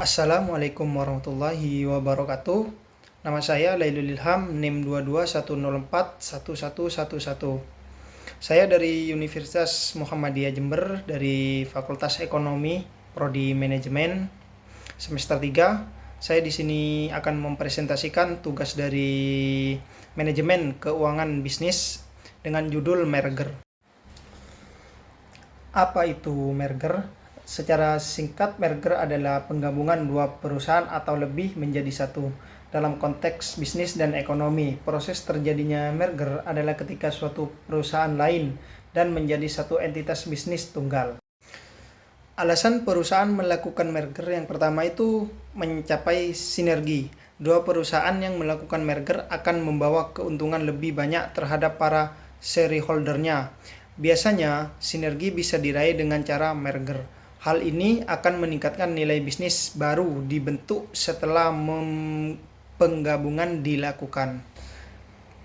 Assalamualaikum warahmatullahi wabarakatuh. Nama saya Lailul Ilham, NIM 2210411111. Saya dari Universitas Muhammadiyah Jember, dari Fakultas Ekonomi, Prodi Manajemen, semester 3. Saya di sini akan mempresentasikan tugas dari Manajemen Keuangan Bisnis dengan judul merger. Apa itu merger? Secara singkat, merger adalah penggabungan dua perusahaan atau lebih menjadi satu. Dalam konteks bisnis dan ekonomi, proses terjadinya merger adalah ketika suatu perusahaan lain dan menjadi satu entitas bisnis tunggal. Alasan perusahaan melakukan merger yang pertama itu mencapai sinergi. Dua perusahaan yang melakukan merger akan membawa keuntungan lebih banyak terhadap para shareholder-nya. Biasanya, sinergi bisa diraih dengan cara merger. Hal ini akan meningkatkan nilai bisnis baru dibentuk setelah penggabungan dilakukan.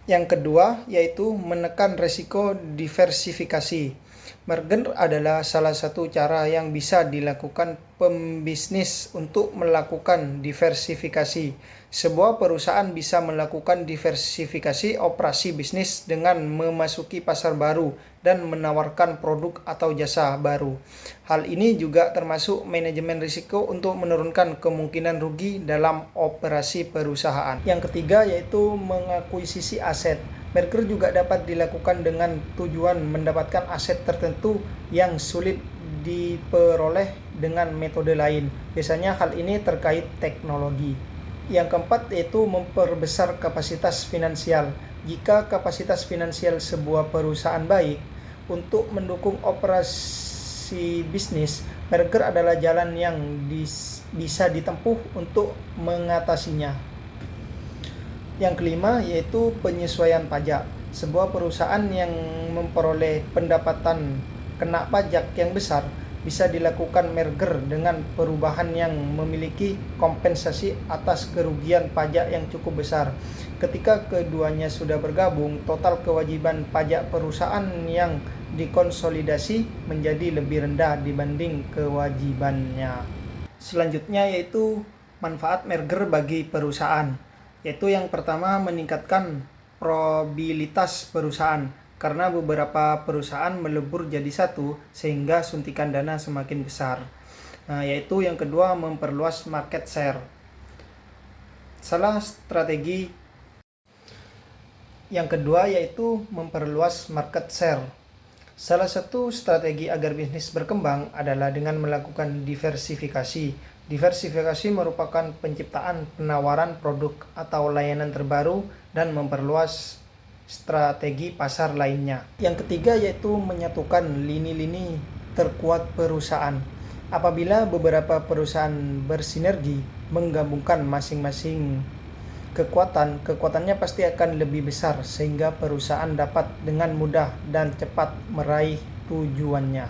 Yang kedua yaitu menekan risiko diversifikasi. Merger adalah salah satu cara yang bisa dilakukan pembisnis untuk melakukan diversifikasi. Sebuah perusahaan bisa melakukan diversifikasi operasi bisnis dengan memasuki pasar baru dan menawarkan produk atau jasa baru. Hal ini juga termasuk manajemen risiko untuk menurunkan kemungkinan rugi dalam operasi perusahaan. Yang ketiga yaitu mengakuisisi aset. Merger juga dapat dilakukan dengan tujuan mendapatkan aset tertentu yang sulit diperoleh dengan metode lain. Biasanya hal ini terkait teknologi. Yang keempat yaitu memperbesar kapasitas finansial. Jika kapasitas finansial sebuah perusahaan baik untuk mendukung operasi bisnis, merger adalah jalan yang bisa ditempuh untuk mengatasinya. Yang kelima yaitu penyesuaian pajak. Sebuah perusahaan yang memperoleh pendapatan kena pajak yang besar bisa dilakukan merger dengan perubahan yang memiliki kompensasi atas kerugian pajak yang cukup besar. Ketika keduanya sudah bergabung, total kewajiban pajak perusahaan yang dikonsolidasi menjadi lebih rendah dibanding kewajibannya. Selanjutnya yaitu manfaat merger bagi perusahaan. Yaitu yang pertama meningkatkan probabilitas perusahaan. Karena beberapa perusahaan melebur jadi satu sehingga suntikan dana semakin besar. Yaitu yang kedua memperluas market share. Yang kedua yaitu memperluas market share. Salah satu strategi agar bisnis berkembang adalah dengan melakukan diversifikasi. Diversifikasi merupakan penciptaan penawaran produk atau layanan terbaru dan memperluas strategi pasar lainnya. Yang ketiga yaitu menyatukan lini-lini terkuat perusahaan. Apabila beberapa perusahaan bersinergi menggabungkan masing-masing kekuatannya pasti akan lebih besar sehingga perusahaan dapat dengan mudah dan cepat meraih tujuannya.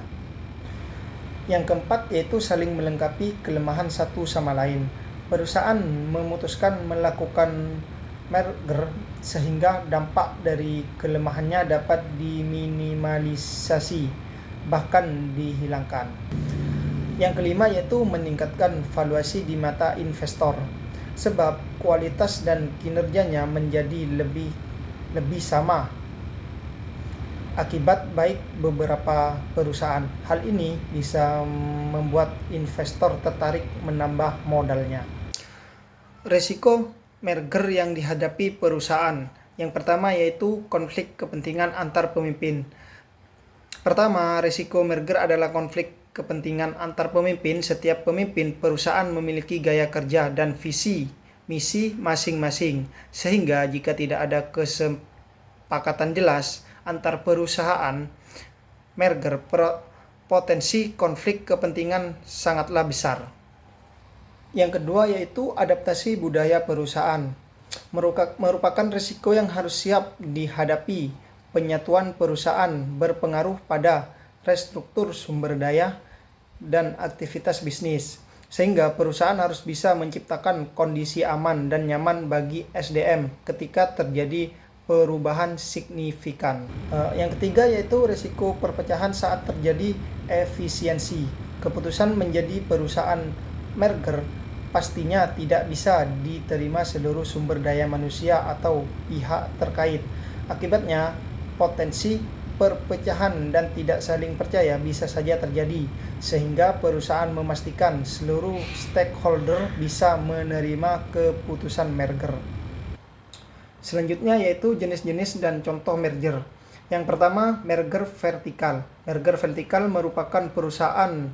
Yang keempat yaitu saling melengkapi kelemahan satu sama lain. Perusahaan memutuskan melakukan merger sehingga dampak dari kelemahannya dapat diminimalisasi bahkan dihilangkan. Yang kelima yaitu meningkatkan valuasi di mata investor, sebab kualitas dan kinerjanya menjadi lebih sama akibat baik beberapa perusahaan. Hal ini bisa membuat investor tertarik menambah modalnya. Risiko merger yang dihadapi perusahaan. Yang pertama yaitu konflik kepentingan antar pemimpin. Pertama, risiko merger adalah konflik kepentingan antar pemimpin. Setiap pemimpin perusahaan memiliki gaya kerja dan visi misi masing-masing, sehingga jika tidak ada kesepakatan jelas antar perusahaan, merger potensi konflik kepentingan sangatlah besar. Yang kedua yaitu adaptasi budaya perusahaan. Merupakan risiko yang harus siap dihadapi. Penyatuan perusahaan berpengaruh pada restruktur sumber daya dan aktivitas bisnis, sehingga perusahaan harus bisa menciptakan kondisi aman dan nyaman bagi SDM ketika terjadi perubahan signifikan. Yang ketiga yaitu risiko perpecahan saat terjadi efisiensi. Keputusan menjadi perusahaan merger pastinya tidak bisa diterima seluruh sumber daya manusia atau pihak terkait. Akibatnya, potensi perpecahan dan tidak saling percaya bisa saja terjadi, sehingga perusahaan memastikan seluruh stakeholder bisa menerima keputusan merger. Selanjutnya yaitu jenis-jenis dan contoh merger. Yang pertama, merger vertikal. Merger vertikal merupakan perusahaan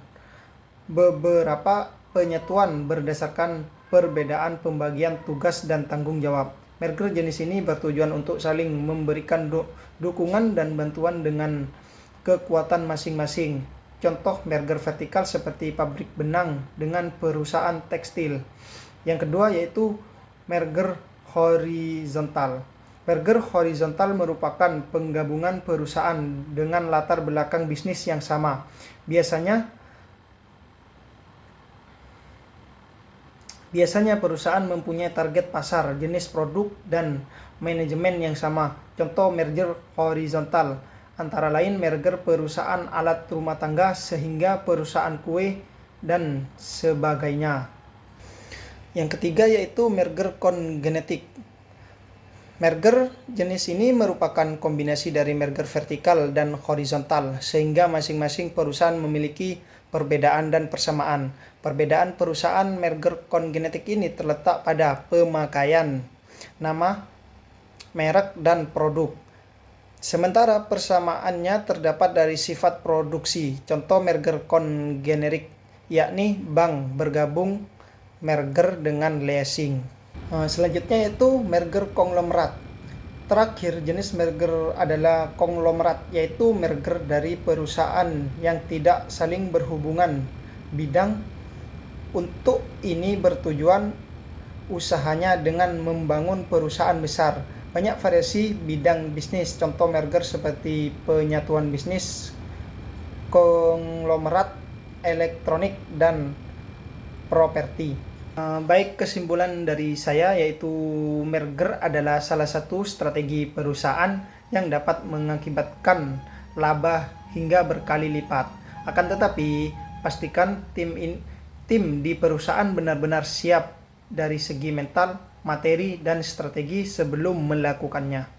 beberapa penyatuan berdasarkan perbedaan pembagian tugas dan tanggung jawab. Merger jenis ini bertujuan untuk saling memberikan dukungan dan bantuan dengan kekuatan masing-masing. Contoh merger vertikal seperti pabrik benang dengan perusahaan tekstil. Yang kedua yaitu merger horizontal. Merger horizontal merupakan penggabungan perusahaan dengan latar belakang bisnis yang sama. Biasanya perusahaan mempunyai target pasar, jenis produk, dan manajemen yang sama. Contoh merger horizontal antara lain merger perusahaan alat rumah tangga sehingga perusahaan kue dan sebagainya. Yang ketiga yaitu merger kongenetik. Merger jenis ini merupakan kombinasi dari merger vertikal dan horizontal, sehingga masing-masing perusahaan memiliki perbedaan dan persamaan. Perbedaan perusahaan merger kongenetik ini terletak pada pemakaian nama, merek, dan produk. Sementara persamaannya terdapat dari sifat produksi. Contoh merger kongenerik yakni bank bergabung merger dengan leasing. Selanjutnya yaitu merger konglomerat. Terakhir jenis merger adalah konglomerat, yaitu merger dari perusahaan yang tidak saling berhubungan bidang. Untuk ini bertujuan usahanya dengan membangun perusahaan besar. Banyak variasi bidang bisnis, contoh merger seperti penyatuan bisnis, konglomerat, elektronik, dan properti. Baik, kesimpulan dari saya yaitu merger adalah salah satu strategi perusahaan yang dapat mengakibatkan laba hingga berkali lipat. Akan tetapi, pastikan tim di perusahaan benar-benar siap dari segi mental, materi, dan strategi sebelum melakukannya.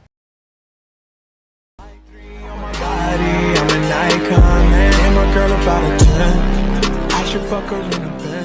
I'm an icon, man. And my girl about a 10. I should fuck her in a bed.